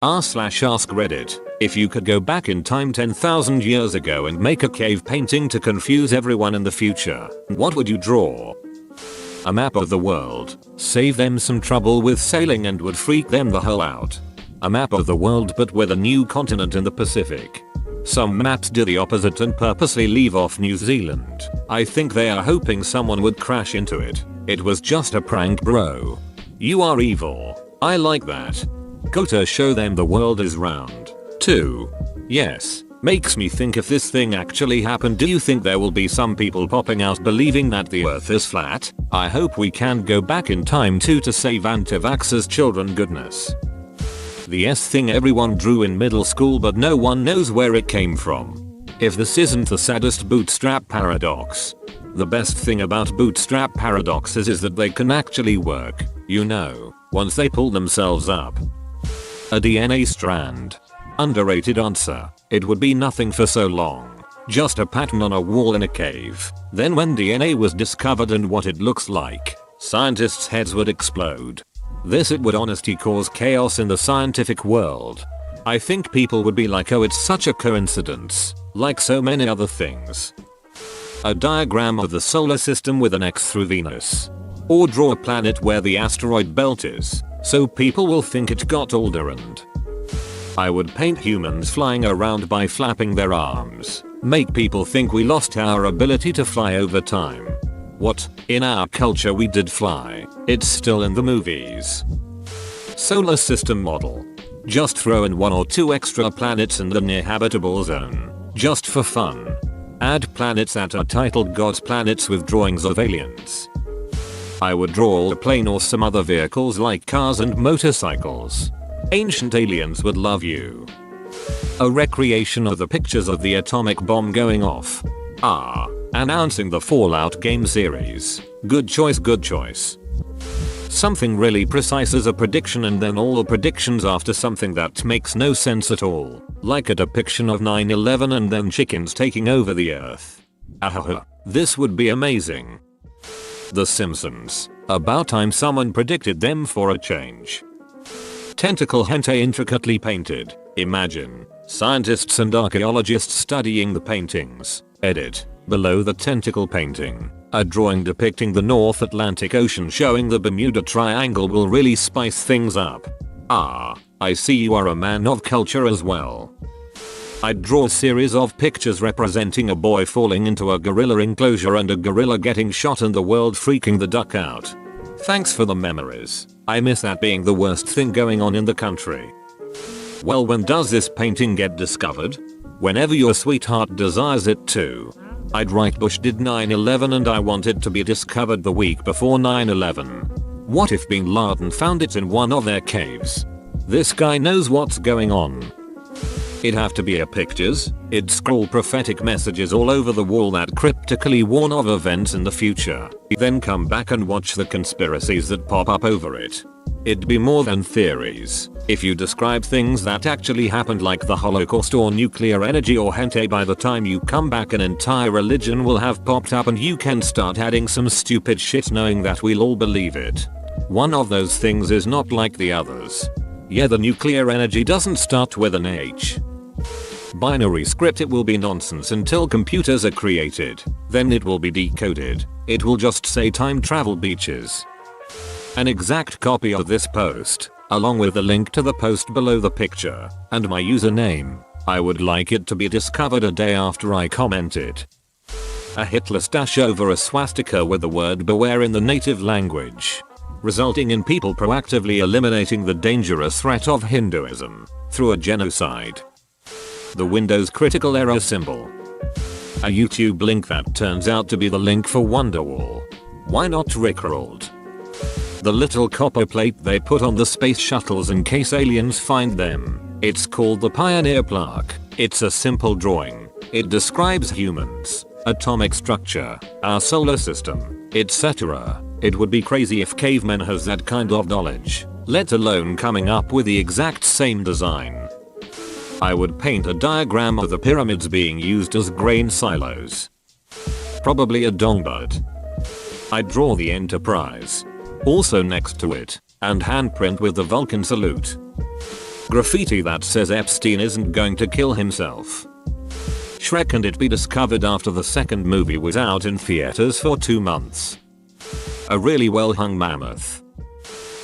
r/ask Reddit, if you could go back in time 10,000 years ago and make a cave painting to confuse everyone in the future, what would you draw? A map of the world, save them some trouble with sailing and would freak them the hell out. A map of the world but with a new continent in the Pacific. Some maps do the opposite and purposely leave off New Zealand. I think they are hoping someone would crash into it. It was just a prank, bro. You are evil. I like that. Go to show them the world is round. 2. Yes. Makes me think if this thing actually happened, do you think there will be some people popping out believing that the earth is flat? I hope we can go back in time too to save anti-vaxxers children goodness. The S thing everyone drew in middle school but no one knows where it came from. If this isn't the saddest bootstrap paradox. The best thing about bootstrap paradoxes is that they can actually work, you know, once they pull themselves up. A DNA strand. Underrated answer. It would be nothing for so long. Just a pattern on a wall in a cave. Then when DNA was discovered and what it looks like, scientists' heads would explode. This it would honestly cause chaos in the scientific world. I think people would be like, oh, it's such a coincidence, like so many other things. A diagram of the solar system with an X through Venus. Or draw a planet where the asteroid belt is, so people will think it got older. And I would paint humans flying around by flapping their arms. Make people think we lost our ability to fly over time. What? In our culture we did fly. It's still in the movies. Solar system model. Just throw in 1 or 2 extra planets in the near habitable zone. Just for fun. Add planets that are titled God's planets with drawings of aliens. I would draw a plane or some other vehicles like cars and motorcycles. Ancient aliens would love you. A recreation of the pictures of the atomic bomb going off. Announcing the Fallout game series. Good choice, good choice. Something really precise as a prediction and then all the predictions after something that makes no sense at all. Like a depiction of 9/11 and then chickens taking over the earth. This would be amazing. The Simpsons. About time someone predicted them for a change. Tentacle hentai intricately painted. Imagine. Scientists and archaeologists studying the paintings. Edit. Below the tentacle painting. A drawing depicting the North Atlantic Ocean showing the Bermuda Triangle will really spice things up. I see you are a man of culture as well. I'd draw a series of pictures representing a boy falling into a gorilla enclosure and a gorilla getting shot and the world freaking the duck out. Thanks for the memories. I miss that being the worst thing going on in the country. Well, when does this painting get discovered? Whenever your sweetheart desires it to. I'd write Bush did 9/11 and I want it to be discovered the week before 9/11. What if Bin Laden found it in one of their caves? This guy knows what's going on. It'd have to be a pictures. It'd scroll prophetic messages all over the wall that cryptically warn of events in the future. Then come back and watch the conspiracies that pop up over it. It'd be more than theories. If you describe things that actually happened like the Holocaust or nuclear energy or hentai, by the time you come back an entire religion will have popped up and you can start adding some stupid shit knowing that we'll all believe it. One of those things is not like the others. Yeah, the nuclear energy doesn't start with an H. Binary script, it will be nonsense until computers are created. Then it will be decoded. It will just say time travel beaches. An exact copy of this post, along with the link to the post below the picture, and my username. I would like it to be discovered a day after I comment it. A Hitler stash over a swastika with the word beware in the native language, resulting in people proactively eliminating the dangerous threat of Hinduism through a genocide. The Windows critical error symbol. A YouTube link that turns out to be the link for Wonderwall. Why not Rickrolled? The little copper plate they put on the space shuttles in case aliens find them. It's called the Pioneer plaque. It's a simple drawing. It describes humans, atomic structure, our solar system, etc. It would be crazy if cavemen has that kind of knowledge, let alone coming up with the exact same design. I would paint a diagram of the pyramids being used as grain silos. Probably a dongbird. I'd draw the Enterprise. Also next to it, and handprint with the Vulcan salute. Graffiti that says Epstein isn't going to kill himself. Shrek and it be discovered after the second movie was out in theaters for 2 months. A really well hung mammoth.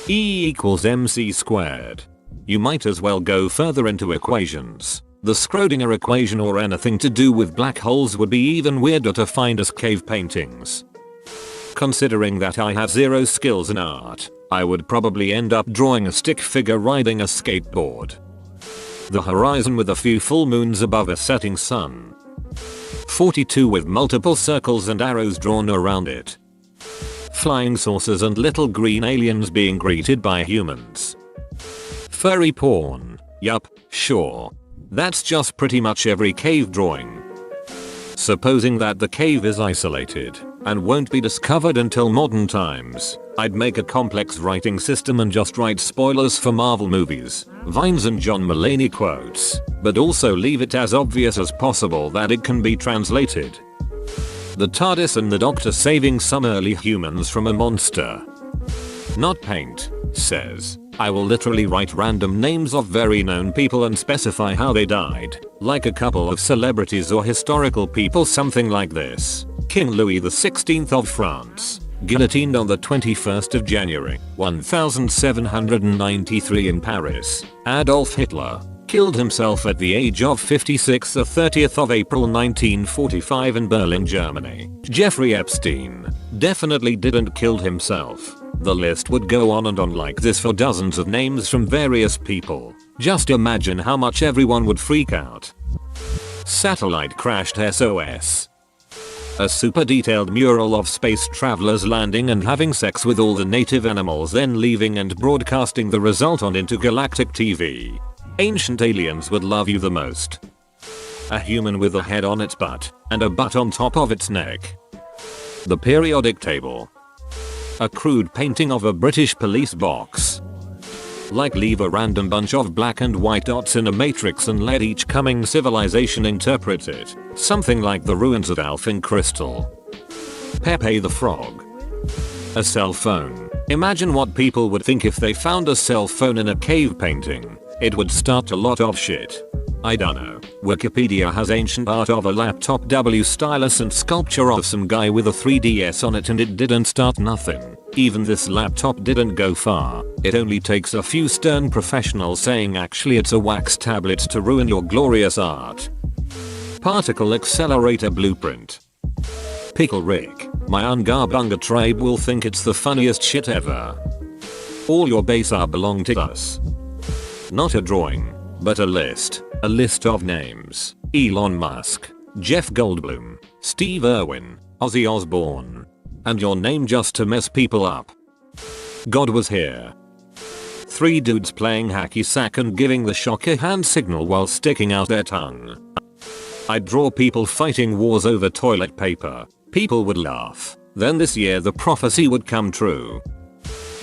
E equals mc squared. You might as well go further into equations. The Schrödinger equation or anything to do with black holes would be even weirder to find as cave paintings. Considering that I have zero skills in art, I would probably end up drawing a stick figure riding a skateboard. The horizon with a few full moons above a setting sun. 42 with multiple circles and arrows drawn around it. Flying saucers and little green aliens being greeted by humans. Furry porn. Yup, sure. That's just pretty much every cave drawing. Supposing that the cave is isolated and won't be discovered until modern times, I'd make a complex writing system and just write spoilers for Marvel movies, Vines and John Mulaney quotes, but also leave it as obvious as possible that it can be translated. The TARDIS and the Doctor saving some early humans from a monster. Not paint, says. I will literally write random names of very known people and specify how they died, like a couple of celebrities or historical people, something like this. King Louis XVI of France, guillotined on the 21st of January, 1793 in Paris. Adolf Hitler, killed himself at the age of 56 the 30th of April 1945 in Berlin, Germany. Jeffrey Epstein, definitely didn't kill himself. The list would go on and on like this for dozens of names from various people. Just imagine how much everyone would freak out. Satellite crashed SOS. A super detailed mural of space travelers landing and having sex with all the native animals, then leaving and broadcasting the result on intergalactic TV. Ancient aliens would love you the most. A human with a head on its butt and a butt on top of its neck. The periodic table. A crude painting of a British police box. Like leave a random bunch of black and white dots in a matrix and let each coming civilization interpret it. Something like the ruins of Alphen Crystal. Pepe the Frog. A cell phone. Imagine what people would think if they found a cell phone in a cave painting. It would start a lot of shit. I dunno. Wikipedia has ancient art of a laptop W stylus and sculpture of some guy with a 3DS on it, and it didn't start nothing. Even this laptop didn't go far. It only takes a few stern professionals saying actually it's a wax tablet to ruin your glorious art. Particle accelerator blueprint. Pickle Rick. My Ungarbunga tribe will think it's the funniest shit ever. All your base are belong to us. Not a drawing, but a list. A list of names. Elon Musk, Jeff Goldblum, Steve Irwin, Ozzy Osbourne. And your name just to mess people up. God was here. 3 dudes playing hacky sack and giving the shocker hand signal while sticking out their tongue. I'd draw people fighting wars over toilet paper. People would laugh. Then this year the prophecy would come true.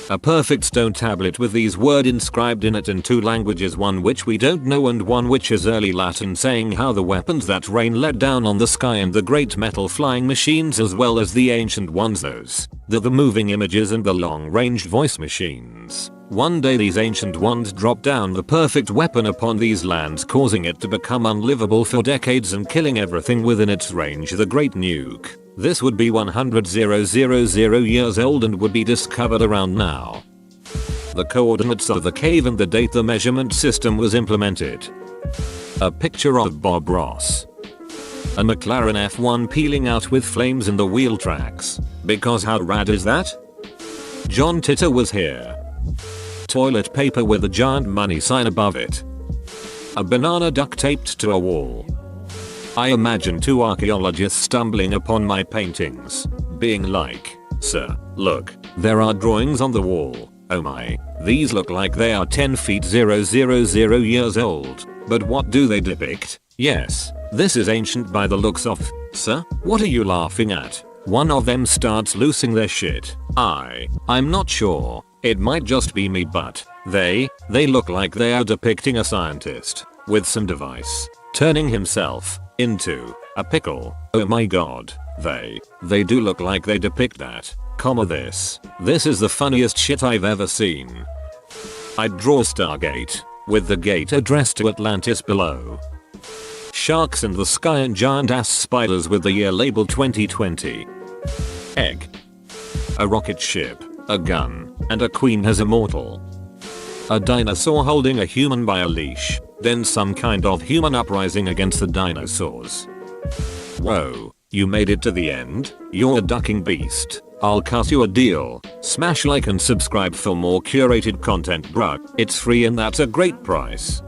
A perfect stone tablet with these words inscribed in it in 2 languages, one which we don't know and one which is early Latin, saying how the weapons that rain let down on the sky and the great metal flying machines, as well as the ancient ones, those, the moving images and the long-range voice machines. One day these ancient ones drop down the perfect weapon upon these lands, causing it to become unlivable for decades and killing everything within its range, the great nuke. This would be 100,000 years old and would be discovered around now. The coordinates of the cave and the date the measurement system was implemented. A picture of Bob Ross. A McLaren F1 peeling out with flames in the wheel tracks. Because how rad is that? John Titor was here. Toilet paper with a giant money sign above it. A banana duct taped to a wall. I imagine 2 archaeologists stumbling upon my paintings, being like, "Sir, look, there are drawings on the wall. Oh my, these look like they are 10 feet 000 years old, but what do they depict? Yes, this is ancient by the looks of, sir, what are you laughing at?" One of them starts losing their shit. I'm not sure, it might just be me, but they look like they are depicting a scientist with some device turning himself into a pickle. Oh my god, they do look like they depict that. This is the funniest shit I've ever seen. I'd draw Stargate. with the gate addressed to Atlantis below. Sharks in the sky and giant ass spiders with the year labeled 2020. Egg. A rocket ship, a gun, and a queen as immortal. A dinosaur holding a human by a leash, then some kind of human uprising against the dinosaurs. Whoa, you made it to the end? You're a ducking beast. I'll cut you a deal. Smash like and subscribe for more curated content, bruh. It's free and that's a great price.